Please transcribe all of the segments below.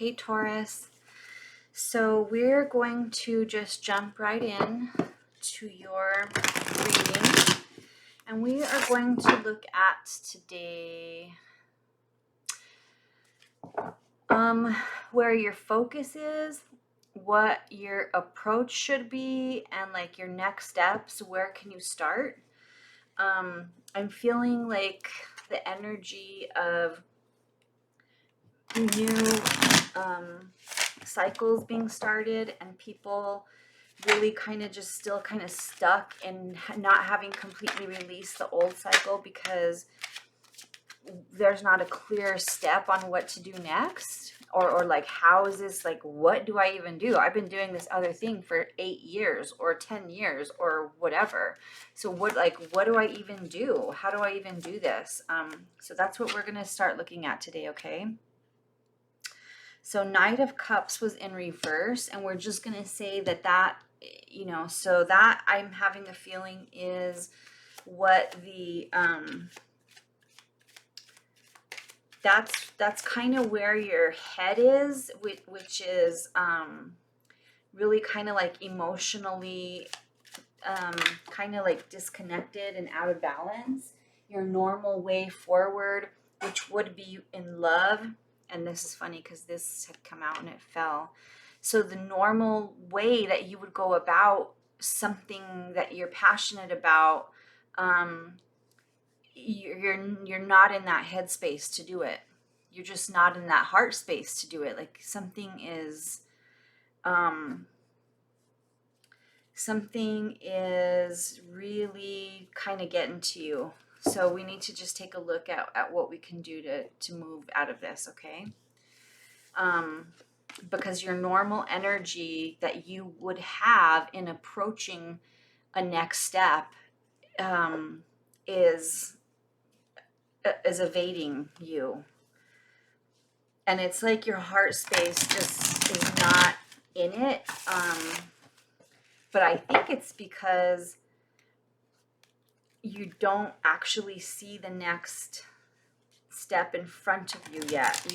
Hey Taurus, so we're going to just jump right in to your reading, and we are going to look at today where your focus is, what your approach should be, and like your next steps. Where can you start? I'm feeling like the energy of new cycles being started, and people really kind of just still kind of stuck in not having completely released the old cycle because there's not a clear step on what to do next, or like, how is this, like, what do I even do? I've been doing this other thing for 8 years or 10 years or whatever. So what do I even do? How do I even do this? So that's what we're going to start looking at today, okay? So Knight of Cups was in reverse, and we're just going to say that, so that I'm having a feeling is what the, that's kind of where your head is, which is really kind of like emotionally kind of like disconnected and out of balance. Your normal way forward, which would be in love, and this is funny because this had come out and it fell. So the normal way that you would go about something that you're passionate about, you're not in that headspace to do it. You're just not in that heart space to do it. Like something is really kind of getting to you. So we need to just take a look at what we can do to move out of this, okay? Because your normal energy that you would have in approaching a next step is evading you. And it's like your heart space just is not in it. But I think it's because you don't actually see the next step in front of you yet.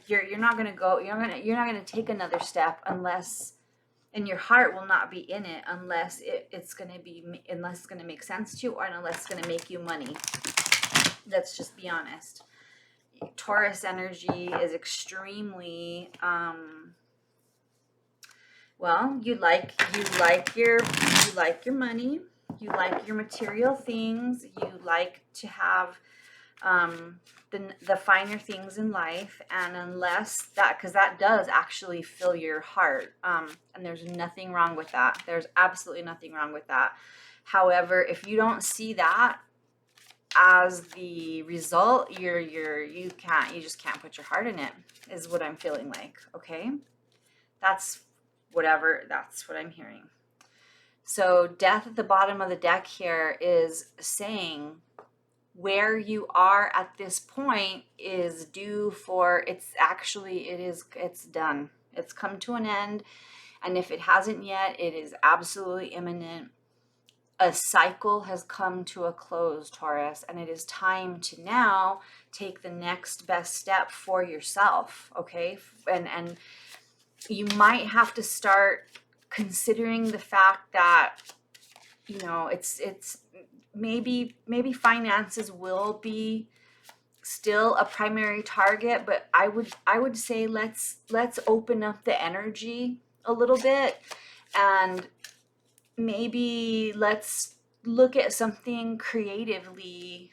You're not going to go, you're not going to take another step unless, and your heart will not be in it unless it's going to make sense to you, or unless it's going to make you money. Let's just be honest. Taurus energy is extremely well, you like your money, you like your material things, you like to have the finer things in life, and unless that, because that does actually fill your heart, and there's nothing wrong with that. There's absolutely nothing wrong with that. However, if you don't see that as the result, you just can't put your heart in it, is what I'm feeling like, okay? That's what I'm hearing. So Death at the bottom of the deck here is saying where you are at this point is due for, it's done. It's come to an end. And if it hasn't yet, it is absolutely imminent. A cycle has come to a close, Taurus, and it is time to now take the next best step for yourself, okay? And you might have to start considering the fact that, it's maybe finances will be still a primary target, but I would say let's open up the energy a little bit, and maybe let's look at something creatively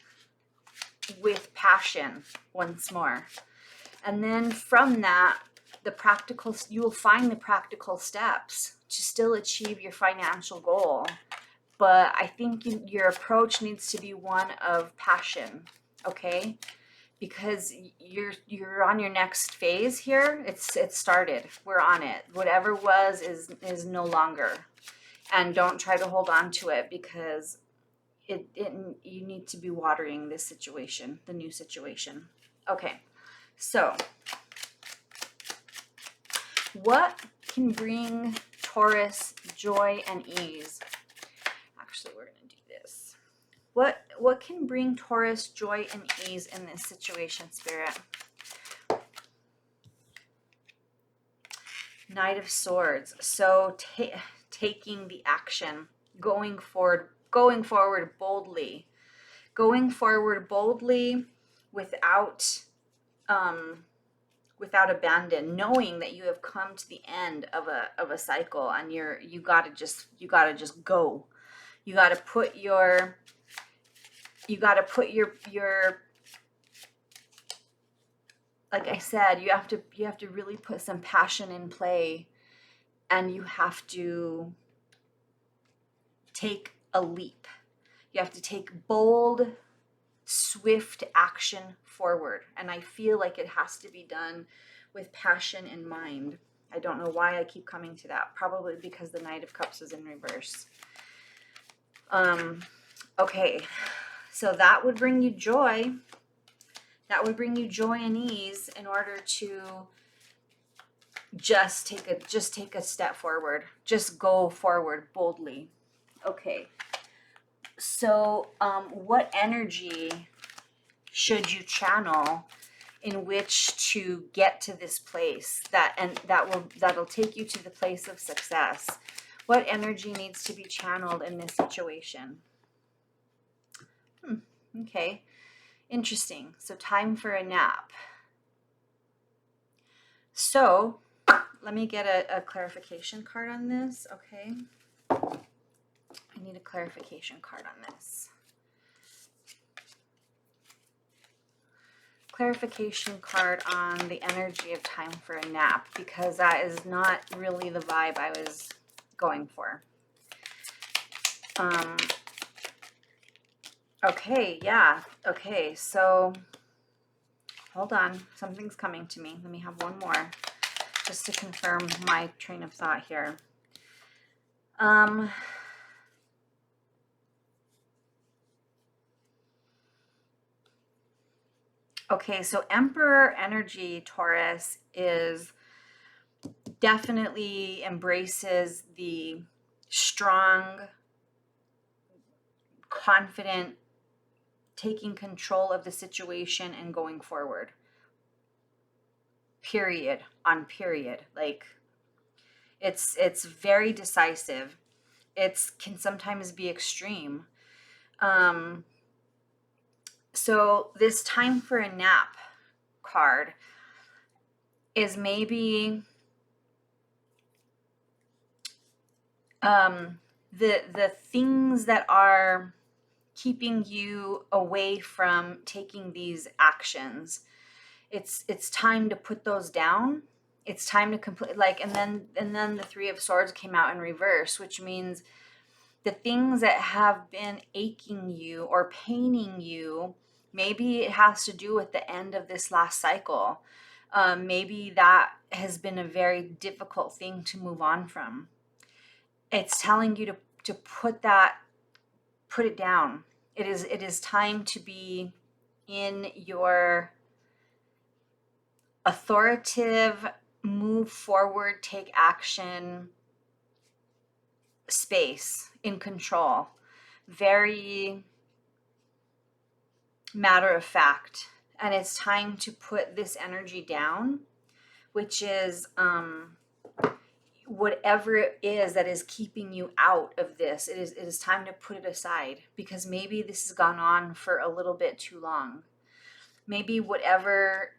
with passion once more. And then from that, you will find the practical steps to still achieve your financial goal. But I think your approach needs to be one of passion, okay? Because you're on your next phase here. It's started. We're on it. Whatever was is no longer. And don't try to hold on to it, because you need to be watering this situation, the new situation. Okay, so what can bring Taurus joy and ease? Actually, we're going to do this. What can bring Taurus joy and ease in this situation, Spirit? Knight of Swords. So taking the action, going forward boldly, without without abandon, knowing that you have come to the end of a cycle, and you gotta just go. You gotta put your like I said, you have to really put some passion in play, and you have to take a leap. You have to take bold, swift action forward. And I feel like it has to be done with passion in mind. I don't know why I keep coming to that. Probably because the Knight of Cups is in reverse. Okay, so that would bring you joy. That would bring you joy and ease in order to just take a step forward. Just go forward boldly. Okay. So, what energy should you channel in which to get to this place that'll take you to the place of success? What energy needs to be channeled in this situation? Okay, interesting. So time for a nap. So let me get a clarification card on this. Okay, I need a clarification card on this. Clarification card on the energy of time for a nap, because that is not really the vibe I was going for. Okay, yeah. Okay, so hold on. Something's coming to me. Let me have one more just to confirm my train of thought here. Okay, so Emperor energy, Taurus, is definitely embraces the strong, confident, taking control of the situation and going forward. Period on period. Like it's very decisive. It can sometimes be extreme. So this time for a nap card is maybe the things that are keeping you away from taking these actions. It's time to put those down. It's time to complete, like, and then the Three of Swords came out in reverse, which means the things that have been aching you or paining you, maybe it has to do with the end of this last cycle. Maybe that has been a very difficult thing to move on from. It's telling you to put it down. It is time to be in your authoritative, move forward, take action space, in control. Very matter of fact. And it's time to put this energy down, which is whatever it is that is keeping you out of this. It is time to put it aside, because maybe this has gone on for a little bit too long. Maybe whatever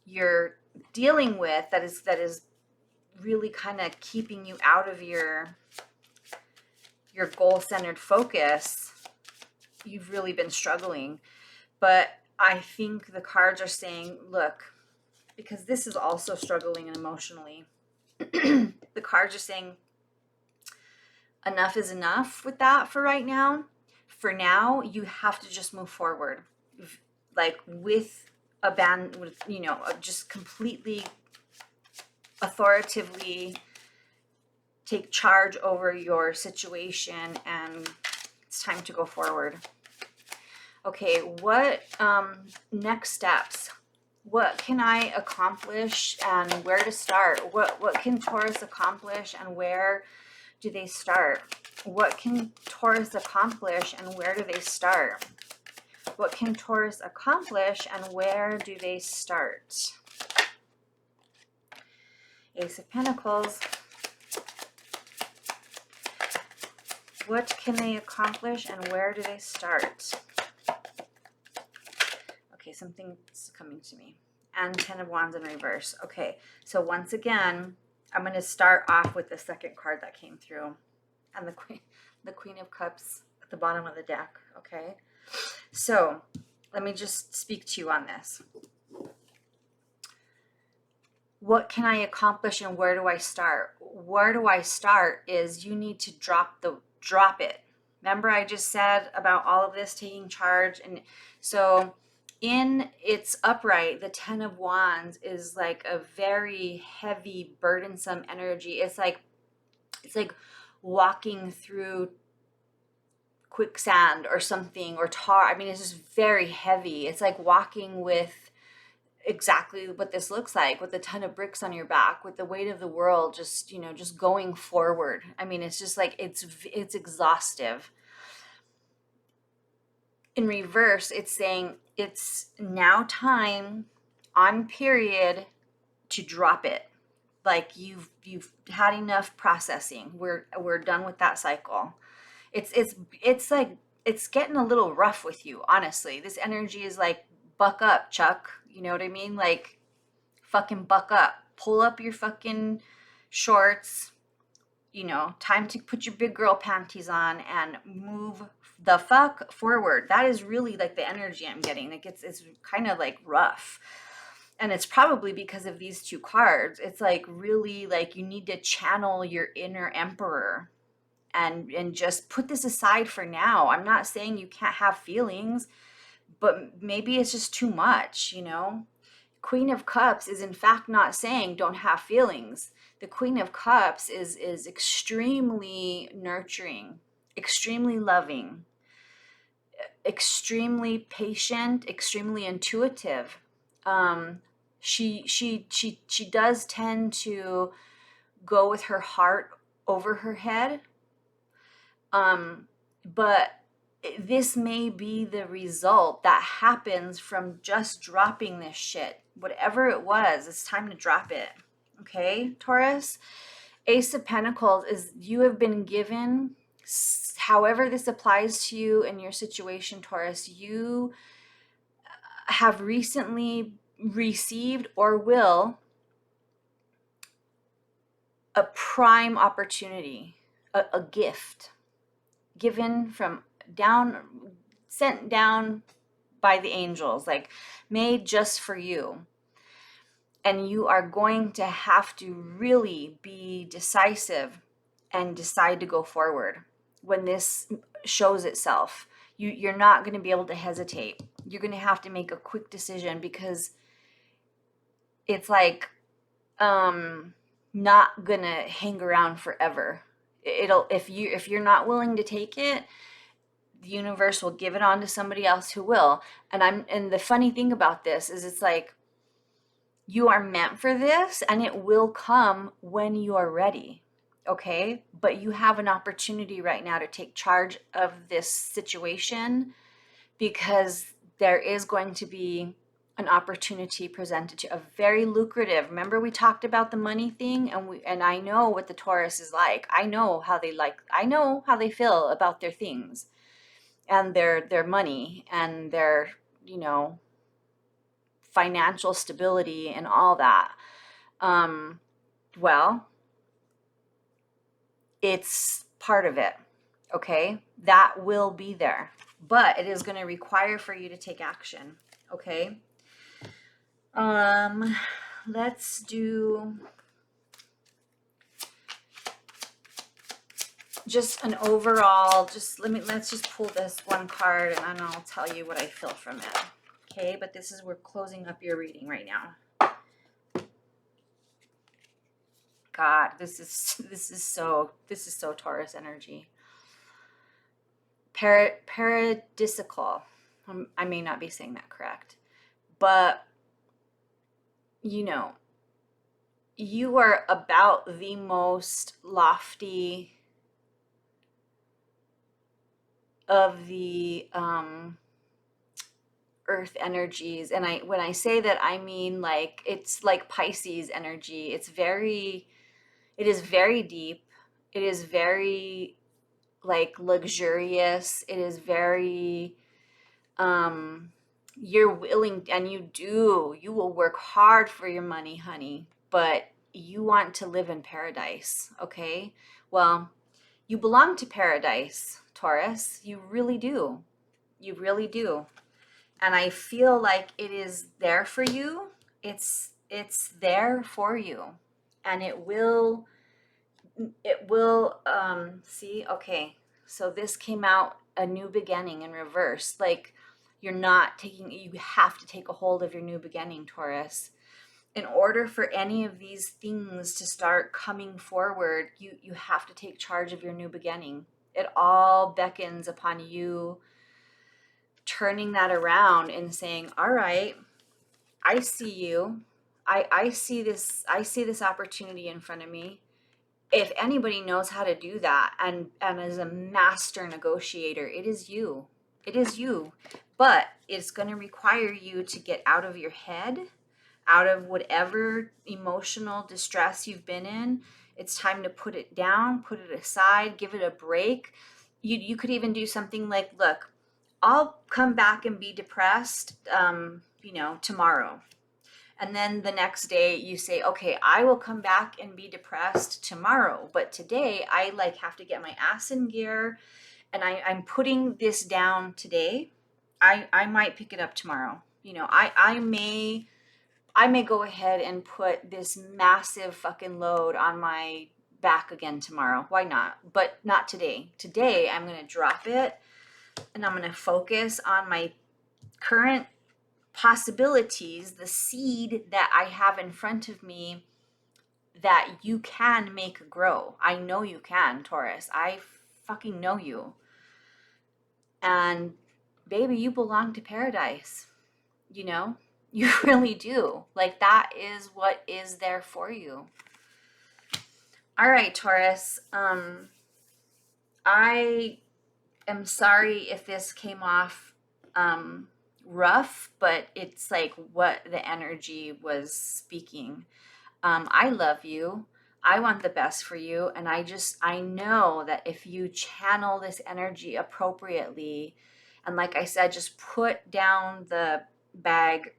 you're dealing with that is really kind of keeping you out of your goal-centered focus, you've really been struggling. But I think the cards are saying, look, because this is also struggling emotionally, the cards are saying enough is enough with that for right now. For now, you have to just move forward, like with just completely authoritatively take charge over your situation, and it's time to go forward. Okay, what next steps? What can I accomplish and where to start? What can Taurus accomplish and where do they start? What can Taurus accomplish and where do they start? What can Taurus accomplish and where do they start? Ace of Pentacles. What can they accomplish and where do they start? Okay, something's coming to me. And 10 of Wands in reverse. Okay, so once again, I'm going to start off with the second card that came through. And the Queen of Cups at the bottom of the deck, okay? So let me just speak to you on this. What can I accomplish and where do I start? Where do I start is you need to drop it. Remember I just said about all of this taking charge, and so in its upright, the 10 of Wands is like a very heavy, burdensome energy. It's like walking through quicksand or something, or tar. I mean, it's just very heavy. It's like walking with exactly what this looks like, with a ton of bricks on your back, with the weight of the world just, just going forward. I mean, it's just like it's exhaustive. In reverse, it's saying it's now time on period to drop it. Like you've had enough processing. We're done with that cycle. It's like it's getting a little rough with you, honestly. This energy is like, buck up, Chuck. You know what I mean? Like, fucking buck up. Pull up your fucking shorts. Time to put your big girl panties on and move the fuck forward. That is really like the energy I'm getting. Like it's kind of like rough. And it's probably because of these two cards. It's like really like you need to channel your inner emperor and just put this aside for now. I'm not saying you can't have feelings, but maybe it's just too much, Queen of Cups is in fact not saying don't have feelings. The Queen of Cups is extremely nurturing, extremely loving, extremely patient, extremely intuitive. She does tend to go with her heart over her head. But this may be the result that happens from just dropping this shit. Whatever it was, it's time to drop it. Okay, Taurus? Ace of Pentacles is you have been given, however this applies to you in your situation, Taurus, you have recently received or will a prime opportunity, a gift given from sent down by the angels, like made just for you. And you are going to have to really be decisive and decide to go forward when this shows itself. You're not going to be able to hesitate. You're going to have to make a quick decision, because it's like not going to hang around forever. If you're not willing to take it, the universe will give it on to somebody else who will. And the funny thing about this is it's like you are meant for this and it will come when you are ready. Okay? But you have an opportunity right now to take charge of this situation, because there is going to be an opportunity presented to a very lucrative. Remember we talked about the money thing, and I know what the Taurus is like. I know how they feel about their things and their money and their financial stability and all that. Well, it's part of it. Okay, that will be there, but it is going to require for you to take action. Okay. Let's do just an overall, let's just pull this one card and then I'll tell you what I feel from it. Okay, but we're closing up your reading right now. God, this is so Taurus energy. Paradisical. I may not be saying that correct, but you are about the most lofty of the earth energies. And when I say that, I mean like it's like Pisces energy. It is very deep. It is very like luxurious. It is very you're willing, and you will work hard for your money, honey, but you want to live in paradise, okay? Well, you belong to paradise, Taurus. You really do. You really do. And I feel like it is there for you. It's there for you. And it will see, okay. So this came out a new beginning in reverse. Like you have to take a hold of your new beginning, Taurus. In order for any of these things to start coming forward, you have to take charge of your new beginning. It all beckons upon you turning that around and saying, all right, I see you. I see this opportunity in front of me. If anybody knows how to do that and is a master negotiator, it is you. It is you. But it's going to require you to get out of your head, out of whatever emotional distress you've been in. It's time to put it down, put it aside, give it a break. You could even do something like, look, I'll come back and be depressed, tomorrow. And then the next day you say, okay, I will come back and be depressed tomorrow. But today I like have to get my ass in gear, and I'm putting this down today. I might pick it up tomorrow. I may go ahead and put this massive fucking load on my back again tomorrow. Why not? But not today. Today I'm going to drop it, and I'm going to focus on my current possibilities, the seed that I have in front of me that you can make grow. I know you can, Taurus. I fucking know you. And baby, you belong to paradise. You know? You really do. Like, that is what is there for you. All right, Taurus. I am sorry if this came off rough, but it's like what the energy was speaking. I love you. I want the best for you. And I know that if you channel this energy appropriately, and like I said, just put down the bag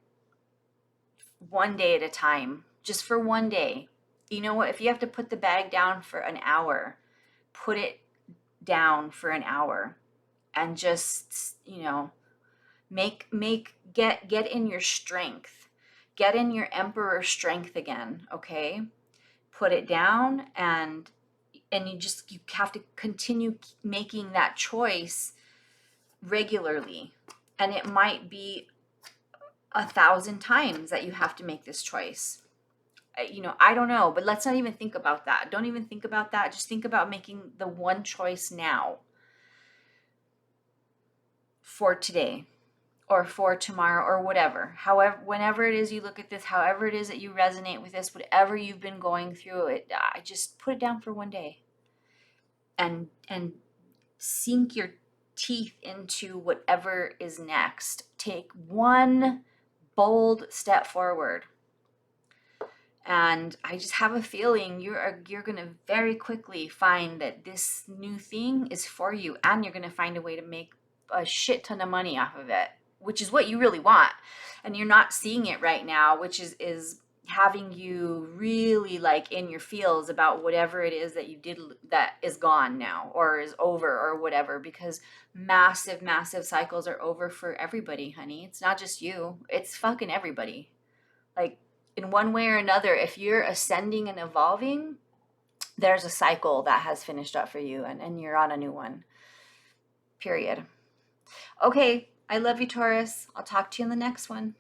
one day at a time, just for one day. You know what? If you have to put the bag down for an hour, put it down for an hour, and just, get in your strength. Get in your emperor strength again, okay? Put it down, and you have to continue making that choice regularly. And it might be 1,000 times that you have to make this choice. I don't know, but let's not even think about that. Don't even think about that. Just think about making the one choice now for today or for tomorrow or whatever. However, whenever it is you look at this, however it is that you resonate with this, whatever you've been going through, I just put it down for one day and sink your teeth into whatever is next. Take one bold step forward. And I just have a feeling you're going to very quickly find that this new thing is for you, and you're going to find a way to make a shit ton of money off of it, which is what you really want. And you're not seeing it right now, which is having you really like in your feels about whatever it is that you did that is gone now or is over or whatever, because massive, massive cycles are over for everybody, honey. It's not just you. It's fucking everybody. Like, in one way or another, if you're ascending and evolving, there's a cycle that has finished up for you, and you're on a new one. Period. Okay, I love you, Taurus. I'll talk to you in the next one.